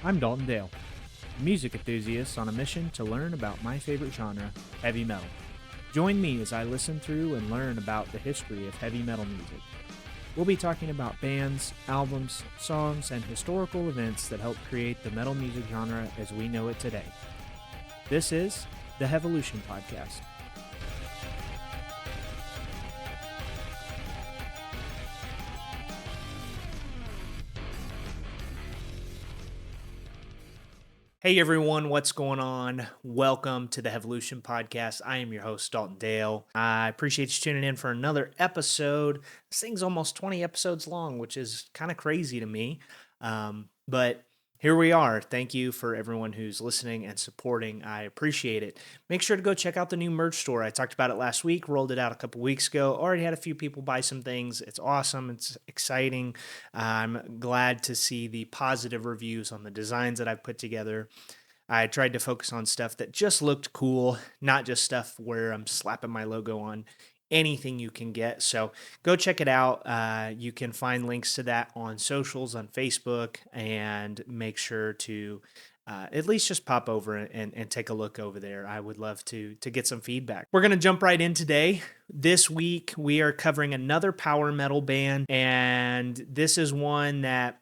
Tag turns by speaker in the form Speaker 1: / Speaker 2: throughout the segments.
Speaker 1: I'm Dalton Dale, a music enthusiast on a mission to learn about my favorite genre, heavy metal. Join me as I listen through and learn about the history of heavy metal music. We'll be talking about bands, albums, songs, and historical events that helped create the metal music genre as we know it today. This is the Hevolution Podcast. Hey everyone, what's going on? Welcome to the Hevolution Podcast. I am your host, Dalton Dale. I appreciate you tuning in for another episode. This thing's almost 20 episodes long, which is kind of crazy to me. But here we are. Thank you for everyone who's listening and supporting. I appreciate it. Make sure to go check out the new merch store. I talked about it last week, rolled it out a couple weeks ago. Already had a few people buy some things. It's awesome. It's exciting. I'm glad to see the positive reviews on the designs that I've put together. I tried to focus on stuff that just looked cool, not just stuff where I'm slapping my logo on anything you can get. So go check it out. You can find links to that on socials, on Facebook, and make sure to at least just pop over and take a look over there. I would love to get some feedback. We're going to jump right in today. This week, we are covering another power metal band, and this is one that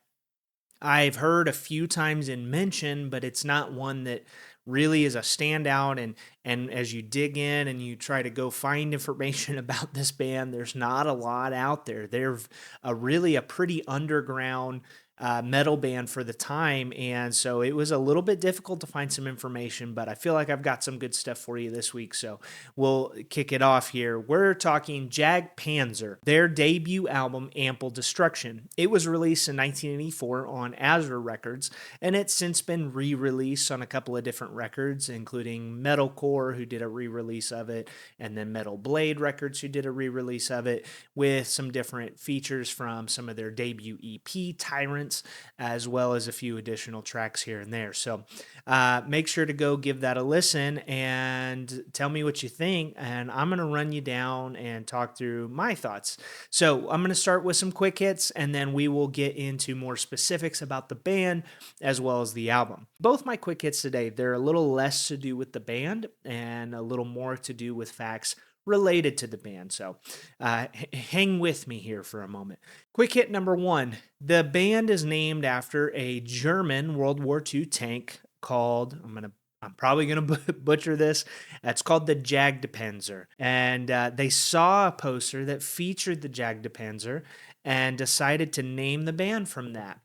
Speaker 1: I've heard a few times in mention, but it's not one that really is a standout. And as you dig in and you try to go find information about this band, there's not a lot out there. They're really a pretty underground metal band for the time, and so it was a little bit difficult to find some information, but I feel like I've got some good stuff for you this week, so we'll kick it off here. We're talking Jag Panzer, their debut album, Ample Destruction. It was released in 1984 on Azure Records, and it's since been re-released on a couple of different records, including Metalcore, who did a re-release of it, and then Metal Blade Records, who did a re-release of it, with some different features from some of their debut EP, Tyrant, as well as a few additional tracks here and there. So make sure to go give that a listen and tell me what you think. And I'm going to run you down and talk through my thoughts. So I'm going to start with some quick hits, and then we will get into more specifics about the band as well as the album. Both my quick hits today, they're a little less to do with the band and a little more to do with facts related to the band. So hang with me here for a moment. Quick hit number one. The band is named after a German World War II tank called, I'm probably going to butcher this. It's called the Jag Panzer. And they saw a poster that featured the Jag Panzer and decided to name the band from that.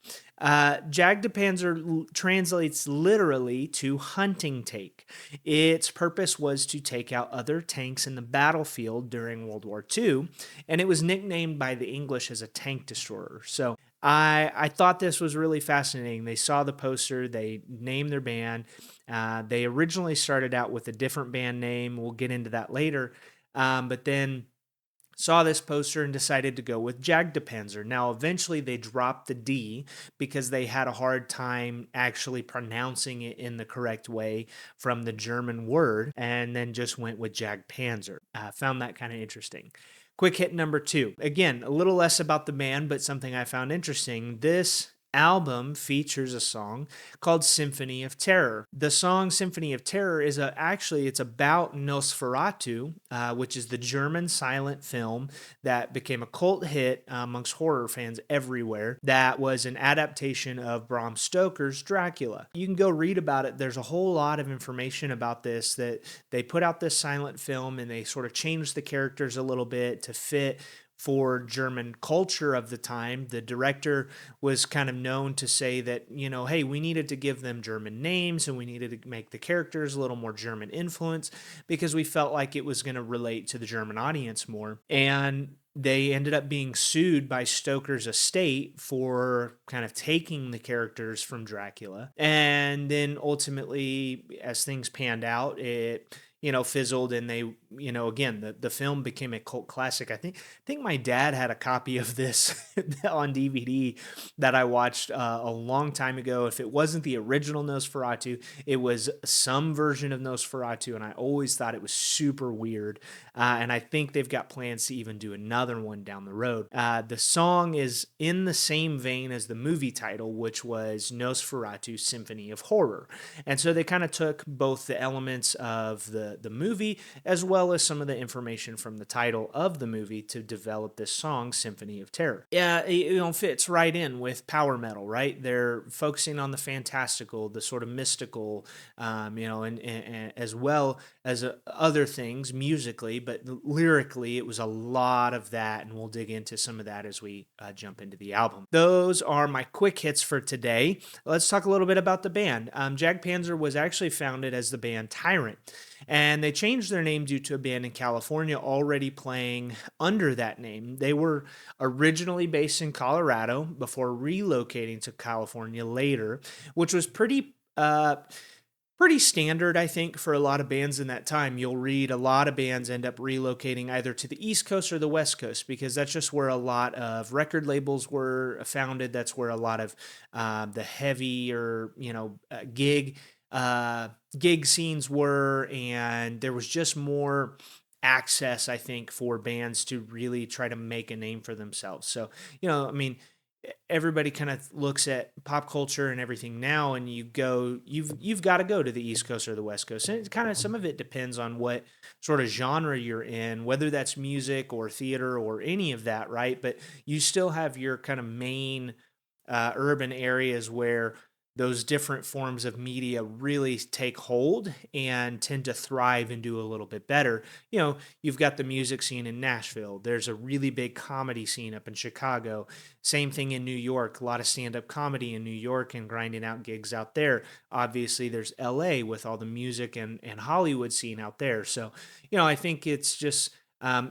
Speaker 1: Jag Panzer translates literally to hunting tank. Its purpose was to take out other tanks in the battlefield during World War II, and it was nicknamed by the English as a tank destroyer. So I thought this was really fascinating. They saw the poster, they named their band. They originally started out with a different band name. We'll get into that later. But then saw this poster and decided to go with Jag Panzer. Now, eventually they dropped the D because they had a hard time actually pronouncing it in the correct way from the German word, and then just went with Jag Panzer. Found that kind of interesting. Quick hit number two. Again, a little less about the band, but something I found interesting. This album features a song called Symphony of Terror. The song Symphony of Terror is it's about Nosferatu, which is the German silent film that became a cult hit amongst horror fans everywhere. That was an adaptation of Bram Stoker's Dracula. You can go read about it. There's a whole lot of information about this, that they put out this silent film and they sort of changed the characters a little bit to fit for German culture of the time. The director was kind of known to say that, hey, we needed to give them German names and we needed to make the characters a little more German influence because we felt like it was going to relate to the German audience more. And they ended up being sued by Stoker's estate for kind of taking the characters from Dracula. And then ultimately, as things panned out, it fizzled, and they again, the film became a cult classic. I think my dad had a copy of this on DVD that I watched a long time ago. If it wasn't the original Nosferatu, it was some version of Nosferatu, and I always thought it was super weird. And I think they've got plans to even do another one down the road. The song is in the same vein as the movie title, which was Nosferatu Symphony of Horror. And so they kind of took both the elements of the movie as well as some of the information from the title of the movie to develop this song, Symphony of Terror. Yeah, it fits right in with power metal, right? They're focusing on the fantastical, the sort of mystical, and as well as other things musically, but lyrically, it was a lot of that, and we'll dig into some of that as we jump into the album. Those are my quick hits for today. Let's talk a little bit about the band. Jag Panzer was actually founded as the band Tyrant, and they changed their name due to a band in California already playing under that name. They were originally based in Colorado before relocating to California later, which was pretty standard, I think, for a lot of bands in that time. You'll read a lot of bands end up relocating either to the East Coast or the West Coast because that's just where a lot of record labels were founded. That's where a lot of the heavier, gig scenes were, and there was just more access, I think, for bands to really try to make a name for themselves. So, everybody kind of looks at pop culture and everything now, and you've got to go to the East Coast or the West Coast, and it's kind of, some of it depends on what sort of genre you're in, whether that's music or theater or any of that, right? But you still have your kind of main urban areas where those different forms of media really take hold and tend to thrive and do a little bit better. You've got the music scene in Nashville. There's a really big comedy scene up in Chicago. Same thing in New York. A lot of stand-up comedy in New York and grinding out gigs out there. Obviously, there's LA with all the music and Hollywood scene out there. So, I think it's just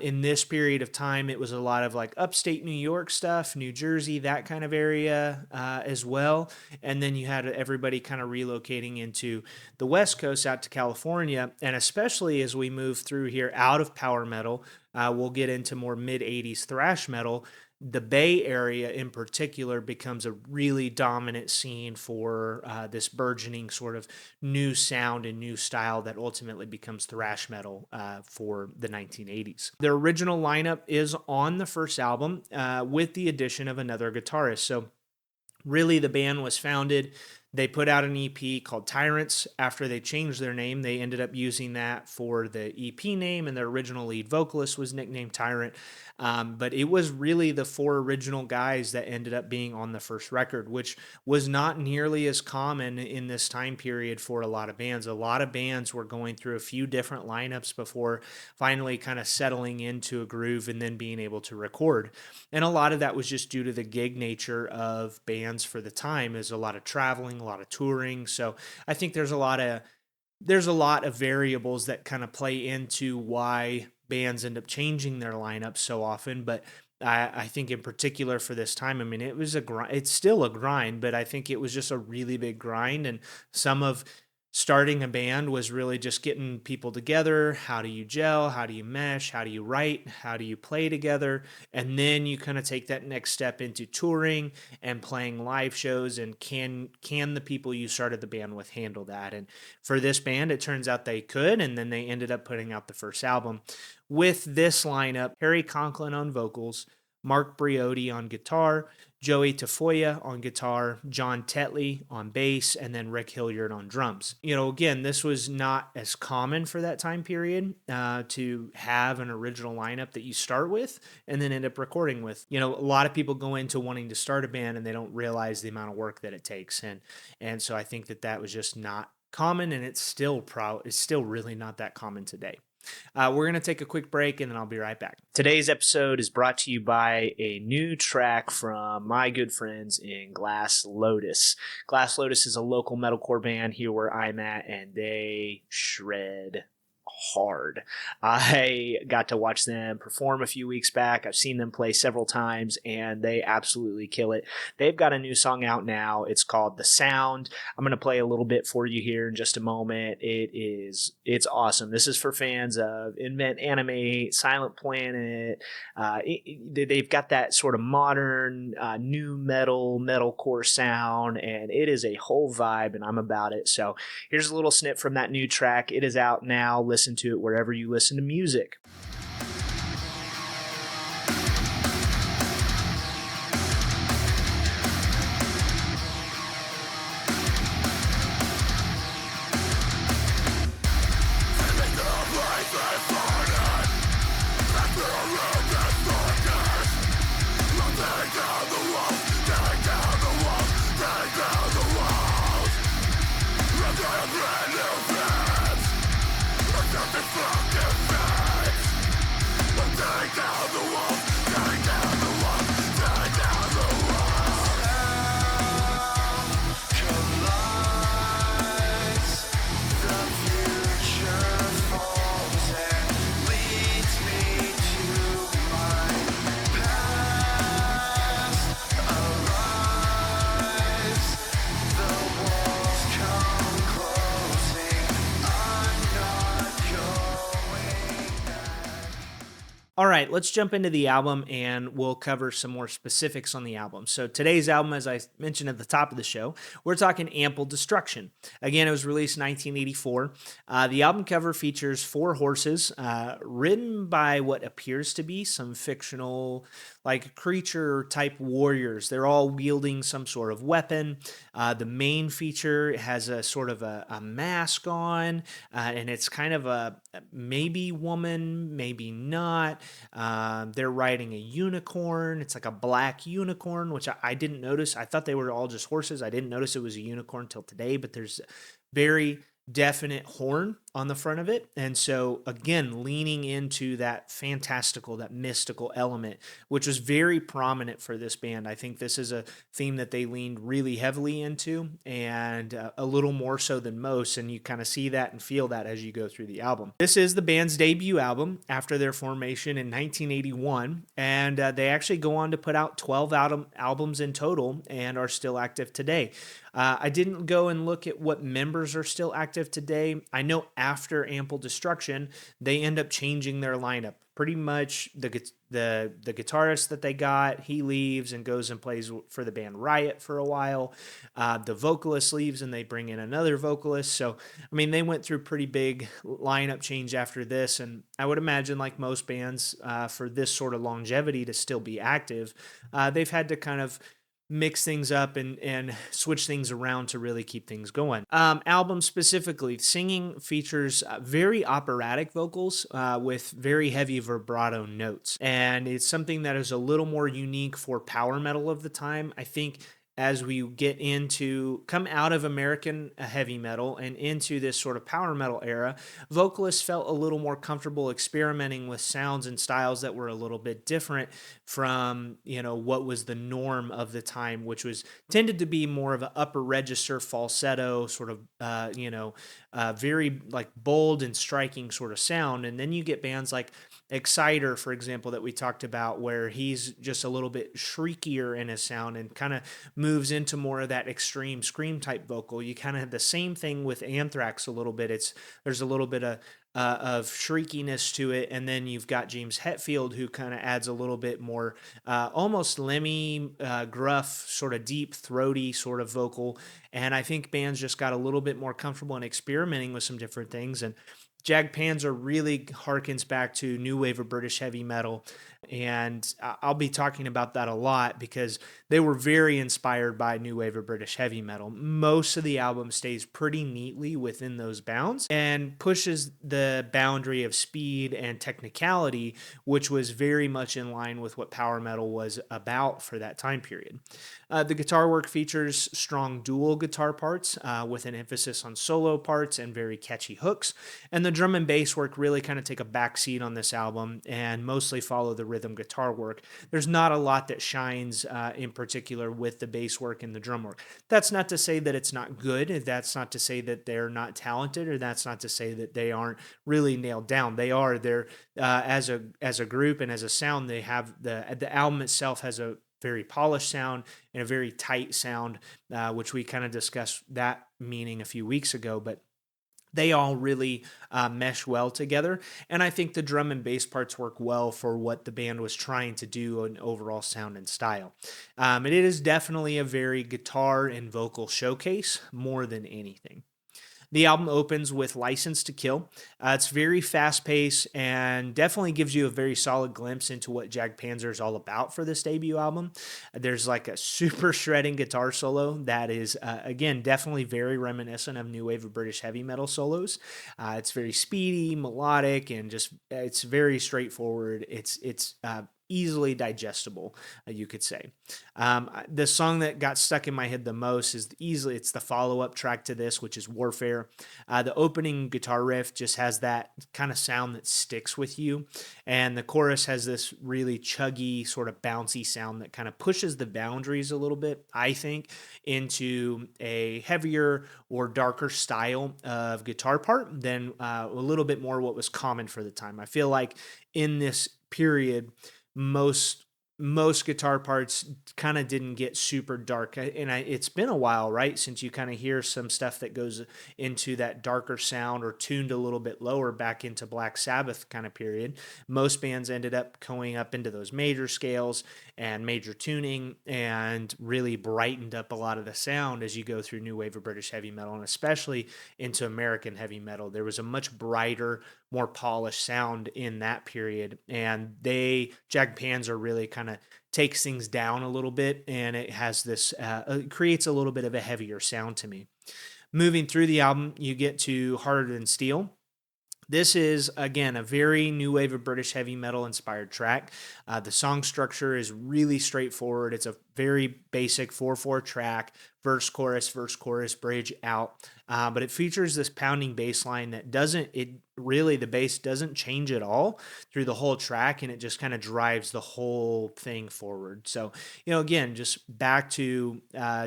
Speaker 1: in this period of time, it was a lot of like upstate New York stuff, New Jersey, that kind of area as well. And then you had everybody kind of relocating into the West Coast out to California. And especially as we move through here out of power metal, we'll get into more mid 80s thrash metal. The Bay Area in particular becomes a really dominant scene for this burgeoning sort of new sound and new style that ultimately becomes thrash metal for the 1980s. Their original lineup is on the first album with the addition of another guitarist. So really, the band was founded. They put out an EP called Tyrants. After they changed their name, they ended up using that for the EP name, and their original lead vocalist was nicknamed Tyrant. But it was really the four original guys that ended up being on the first record, which was not nearly as common in this time period for a lot of bands. A lot of bands were going through a few different lineups before finally kind of settling into a groove and then being able to record. And a lot of that was just due to the gig nature of bands for the time, is a lot of traveling, a lot of touring. So I think there's a lot of variables that kind of play into why bands end up changing their lineup so often. But I think in particular for this time, it was a grind. It's still a grind, but I think it was just a really big grind. And some of starting a band was really just getting people together. How do you gel? How do you mesh? How do you write? How do you play together? And then you kind of take that next step into touring and playing live shows. And can the people you started the band with handle that? And for this band, it turns out they could. And then they ended up putting out the first album with this lineup: Harry Conklin on vocals, Mark Briotti on guitar, Joey Tafoya on guitar, John Tetley on bass, and then Rick Hilliard on drums. Again, this was not as common for that time period to have an original lineup that you start with and then end up recording with. A lot of people go into wanting to start a band and they don't realize the amount of work that it takes. And so I think that was just not common, and it's still really not that common today. We're going to take a quick break, and then I'll be right back. Today's episode is brought to you by a new track from my good friends in Glass Lotus. Glass Lotus is a local metalcore band here where I'm at, and they shred hard. I got to watch them perform a few weeks back. I've seen them play several times, and they absolutely kill it. They've got a new song out now. It's called The Sound. I'm going to play a little bit for you here in just a moment. It's awesome. This is for fans of Invent Anime, Silent Planet. They've got that sort of modern new metalcore sound, and it is a whole vibe, and I'm about it. So here's a little snip from that new track. It is out now. Listen to it wherever you listen to music. All right, let's jump into the album and we'll cover some more specifics on the album. So today's album, as I mentioned at the top of the show, we're talking Ample Destruction. Again, it was released in 1984. The album cover features 4 horses ridden by what appears to be some fictional like creature type warriors. They're all wielding some sort of weapon. The main feature has a sort of a mask on, and it's kind of a maybe woman, maybe not. They're riding a unicorn. It's like a black unicorn, which I didn't notice. I thought they were all just horses. I didn't notice it was a unicorn till today, but there's very definite horn on the front of it. And so again, leaning into that fantastical, that mystical element, which was very prominent for this band. I think this is a theme that they leaned really heavily into, and a little more so than most. And you kind of see that and feel that as you go through the album. This is the band's debut album after their formation in 1981. And they actually go on to put out 12 albums in total and are still active today. I didn't go and look at what members are still active today. I know after Ample Destruction, they end up changing their lineup. Pretty much the guitarist that they got, he leaves and goes and plays for the band Riot for a while. The vocalist leaves and they bring in another vocalist. So, I mean, they went through pretty big lineup change after this. And I would imagine, like most bands, for this sort of longevity to still be active, they've had to kind of mix things up and switch things around to really keep things going. Album specifically, singing features very operatic vocals with very heavy vibrato notes. And it's something that is a little more unique for power metal of the time. I think as we come out of American heavy metal and into this sort of power metal era, vocalists felt a little more comfortable experimenting with sounds and styles that were a little bit different from, what was the norm of the time, which was tended to be more of an upper register falsetto sort of, very like bold and striking sort of sound. And then you get bands like Exciter, for example, that we talked about, where he's just a little bit shriekier in his sound and kind of moves into more of that extreme scream type vocal. You kind of have the same thing with Anthrax a little bit. There's a little bit of shriekiness to it, and then you've got James Hetfield, who kind of adds a little bit more almost Lemmy, gruff, sort of deep, throaty sort of vocal. And I think bands just got a little bit more comfortable in experimenting with some different things. And Jag Panzer really harkens back to new wave of British heavy metal, and I'll be talking about that a lot because they were very inspired by new wave of British heavy metal. Most of the album stays pretty neatly within those bounds and pushes the boundary of speed and technicality, which was very much in line with what power metal was about for that time period. The guitar work features strong dual guitar parts with an emphasis on solo parts and very catchy hooks. And the drum and bass work really kind of take a backseat on this album and mostly follow the rhythm guitar work. There's not a lot that shines in particular with the bass work and the drum work. That's not to say that it's not good. That's not to say that they're not talented, or that's not to say that they aren't really nailed down. They are. They're as a group and as a sound. They have the album itself has a very polished sound and a very tight sound, which we kind of discussed that meaning a few weeks ago. But they all really mesh well together. And I think the drum and bass parts work well for what the band was trying to do in overall sound and style. And it is definitely a very guitar and vocal showcase more than anything. The album opens with License to Kill. It's very fast paced and definitely gives you a very solid glimpse into what Jag Panzer is all about for this debut album. There's like a super shredding guitar solo that is, again, definitely very reminiscent of new wave of British heavy metal solos. It's very speedy, melodic, and just it's very straightforward. It's easily digestible, you could say. The song that got stuck in my head the most is it's the follow-up track to this, which is Warfare. The opening guitar riff just has that kind of sound that sticks with you, and the chorus has this really chuggy, sort of bouncy sound that kind of pushes the boundaries a little bit, I think, into a heavier or darker style of guitar part than a little bit more what was common for the time. I feel like in this period, most most guitar parts kind of didn't get super dark. It's been a while, right, since you kind of hear some stuff that goes into that darker sound or tuned a little bit lower back into Black Sabbath kind of period. Most bands ended up going up into those major scales and major tuning and really brightened up a lot of the sound as you go through new wave of British heavy metal, and especially into American heavy metal. There was a much brighter, more polished sound in that period, and Jag Panzer really kind of takes things down a little bit, and it has this it creates a little bit of a heavier sound to me. Moving through the album, you get to Harder Than Steel. This is, again, a very new wave of British heavy metal inspired track. The song structure is really straightforward. It's a very basic 4/4 track, verse, chorus, bridge, out. But it features this pounding bass line that the bass doesn't change at all through the whole track, and it just kind of drives the whole thing forward. So, again, just back to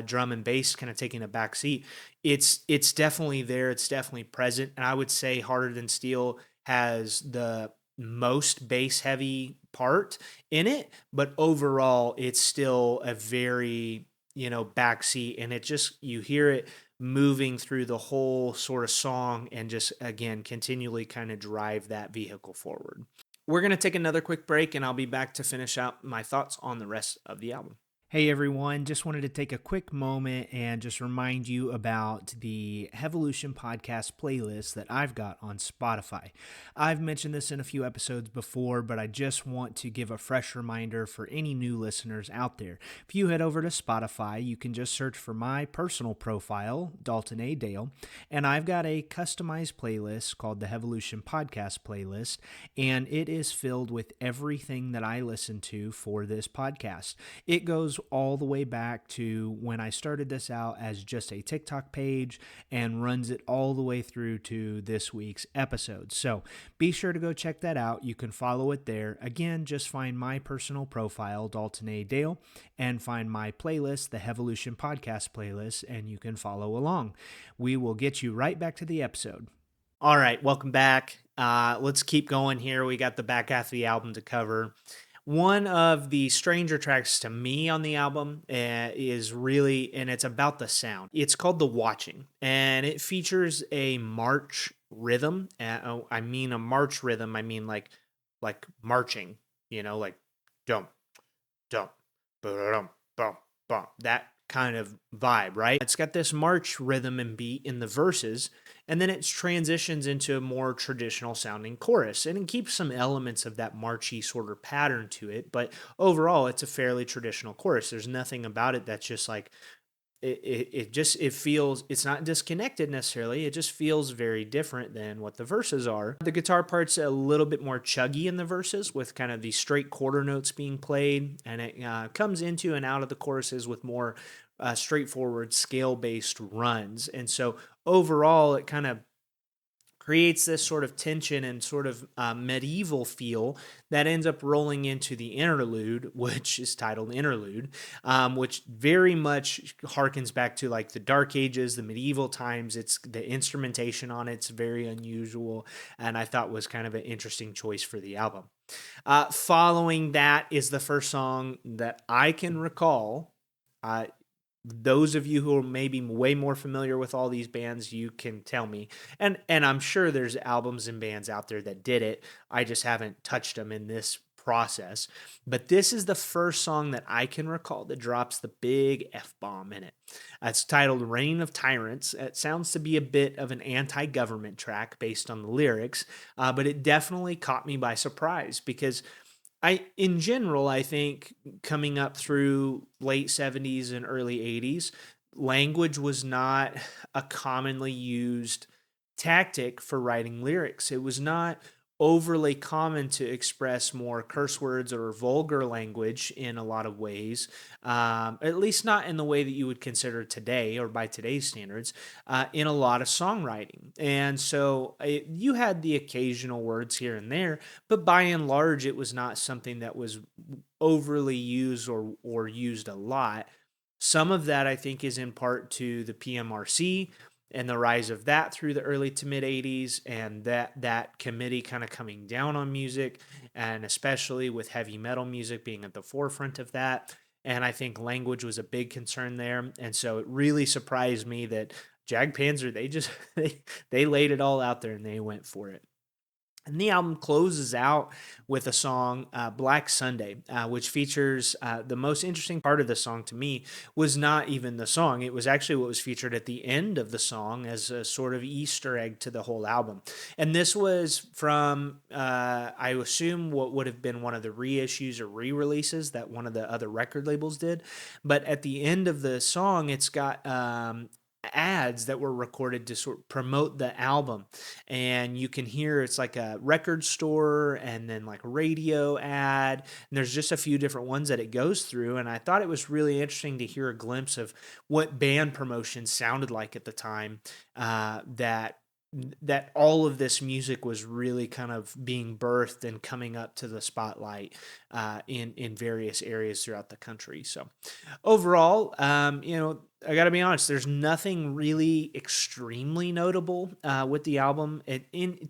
Speaker 1: drum and bass kind of taking a back seat. It's definitely there. It's definitely present. And I would say Harder Than Steel has the most bass heavy part in it, but overall it's still a very, backseat, and you hear it moving through the whole sort of song and just again continually kind of drive that vehicle forward. We're going to take another quick break, and I'll be back to finish out my thoughts on the rest of the album. Hey everyone, just wanted to take a quick moment and just remind you about the Hevolution podcast playlist that I've got on Spotify. I've mentioned this in a few episodes before, but I just want to give a fresh reminder for any new listeners out there. If you head over to Spotify, you can just search for my personal profile, Dalton A. Dale, and I've got a customized playlist called the Hevolution podcast playlist, and it is filled with everything that I listen to for this podcast. It goes all the way back to when I started this out as just a TikTok page and runs it all the way through to this week's episode. So be sure to go check that out. You can follow it there. Again, just find my personal profile, Dalton A. Dale, and find my playlist, the Hevolution Podcast playlist, and you can follow along. We will get you right back to the episode. All right, welcome back. Let's keep going here. We got the back half of the album to cover. One of the stranger tracks to me on the album is really, and it's about the sound. It's called The Watching, and it features a march rhythm. I mean a march rhythm. I mean like marching, like dum, dum, ba-dum, bum, bum. That kind of vibe, right? It's got this march rhythm and beat in the verses, and then it transitions into a more traditional sounding chorus, and it keeps some elements of that marchy sort of pattern to it, but overall it's a fairly traditional chorus. There's nothing about it that's just like it feels, it's not disconnected necessarily, it just feels very different than what the verses are. The guitar part's a little bit more chuggy in the verses, with kind of these straight quarter notes being played, and it comes into and out of the choruses with more straightforward scale-based runs. And so overall it kind of creates this sort of tension and sort of medieval feel that ends up rolling into the interlude, which is titled Interlude, which very much harkens back to like the Dark Ages, the medieval times. It's the instrumentation on it's very unusual, and I thought was kind of an interesting choice for the album. Following that is the first song that I can recall. Uh, those of you who are maybe way more familiar with all these bands, you can tell me. And I'm sure there's albums and bands out there that did it. I just haven't touched them in this process. But this is the first song that I can recall that drops the big F bomb in it. It's titled Reign of Tyrants. It sounds to be a bit of an anti government track based on the lyrics, but it definitely caught me by surprise because in general, I think coming up through late 70s and early 80s, language was not a commonly used tactic for writing lyrics. It was not overly common to express more curse words or vulgar language in a lot of ways, at least not in the way that you would consider today or by today's standards, in a lot of songwriting. And so you had the occasional words here and there, but by and large, it was not something that was overly used or used a lot. Some of that, I think, is in part to the PMRC and the rise of that through the early to mid 80s, and that committee kind of coming down on music, and especially with heavy metal music being at the forefront of that. And I think language was a big concern there, and so it really surprised me that Jag Panzer, they just they laid it all out there and they went for it. And the album closes out with a song, Black Sunday, which features the most interesting part of the song to me was not even the song. It was actually what was featured at the end of the song as a sort of Easter egg to the whole album. And this was from, I assume, what would have been one of the reissues or re releases that one of the other record labels did. But at the end of the song, it's got ads that were recorded to sort of promote the album, and you can hear it's like a record store and then like a radio ad, and there's just a few different ones that it goes through. And I thought it was really interesting to hear a glimpse of what band promotion sounded like at the time, that all of this music was really kind of being birthed and coming up to the spotlight in various areas throughout the country. So overall, I got to be honest, there's nothing really extremely notable with the album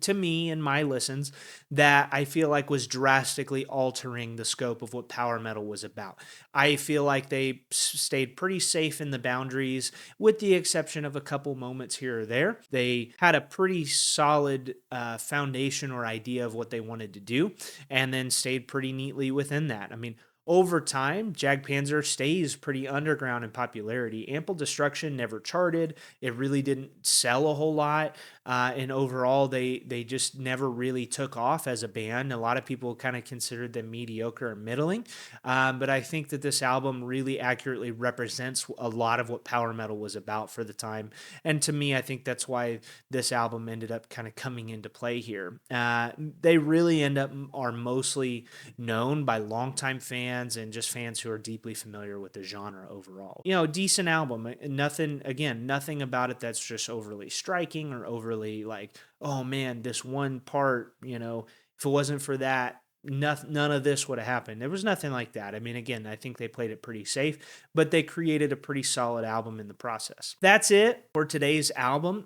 Speaker 1: to me and my listens that I feel like was drastically altering the scope of what power metal was about. I feel like they stayed pretty safe in the boundaries, with the exception of a couple moments here or there. They had a pretty solid foundation or idea of what they wanted to do, and then stayed pretty neatly within that. I mean, over time, Jag Panzer stays pretty underground in popularity. Ample Destruction never charted. It really didn't sell a whole lot. And overall, they just never really took off as a band. A lot of people kind of considered them mediocre or middling. But I think that this album really accurately represents a lot of what power metal was about for the time. And to me, I think that's why this album ended up kind of coming into play here. They really are mostly known by longtime fans and just fans who are deeply familiar with the genre overall. Decent album. Nothing about it that's just overly striking or overly like, oh man, this one part, if it wasn't for that, none of this would have happened. There was nothing like that. I mean, again, I think they played it pretty safe, but they created a pretty solid album in the process. That's it for today's album.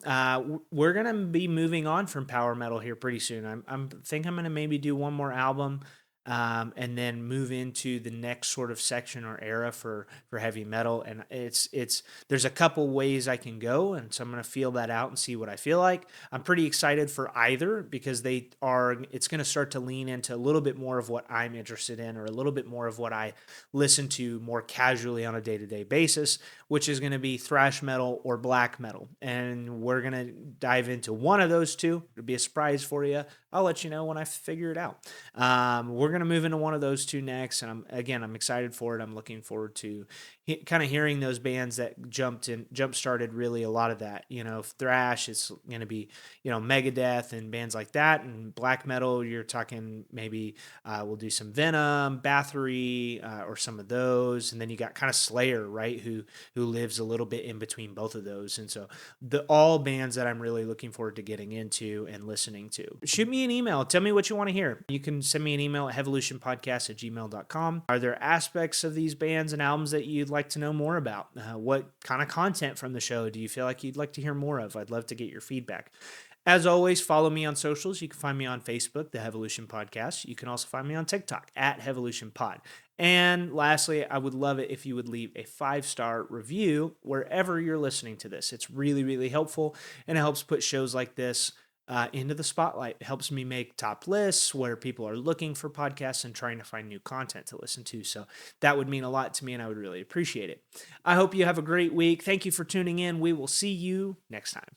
Speaker 1: We're going to be moving on from power metal here pretty soon. I'm going to maybe do one more album, and then move into the next sort of section or era for heavy metal. And there's a couple ways I can go, and so I'm going to feel that out and see what I feel like. I'm pretty excited for either because it's going to start to lean into a little bit more of what I'm interested in, or a little bit more of what I listen to more casually on a day-to-day basis, which is going to be thrash metal or black metal. And we're going to dive into one of those two. It'll be a surprise for you. I'll let you know when I figure it out. We're gonna move into one of those two next, and I'm excited for it. I'm looking forward to kind of hearing those bands that jump started really a lot of that. Thrash is gonna be Megadeth and bands like that, and black metal you're talking maybe we'll do some Venom, Bathory, or some of those, and then you got kind of Slayer, right? Who lives a little bit in between both of those, and so the all bands that I'm really looking forward to getting into and listening to. Shoot me an email. Tell me what you want to hear. You can send me an email at hevolutionpodcast@gmail.com. Are there aspects of these bands and albums that you'd like to know more about? What kind of content from the show do you feel like you'd like to hear more of? I'd love to get your feedback. As always, follow me on socials. You can find me on Facebook, The Hevolution Podcast. You can also find me on TikTok at Hevolution Pod. And lastly, I would love it if you would leave a 5-star review wherever you're listening to this. It's really, really helpful, and it helps put shows like this into the spotlight. It helps me make top lists where people are looking for podcasts and trying to find new content to listen to. So that would mean a lot to me, and I would really appreciate it. I hope you have a great week. Thank you for tuning in. We will see you next time.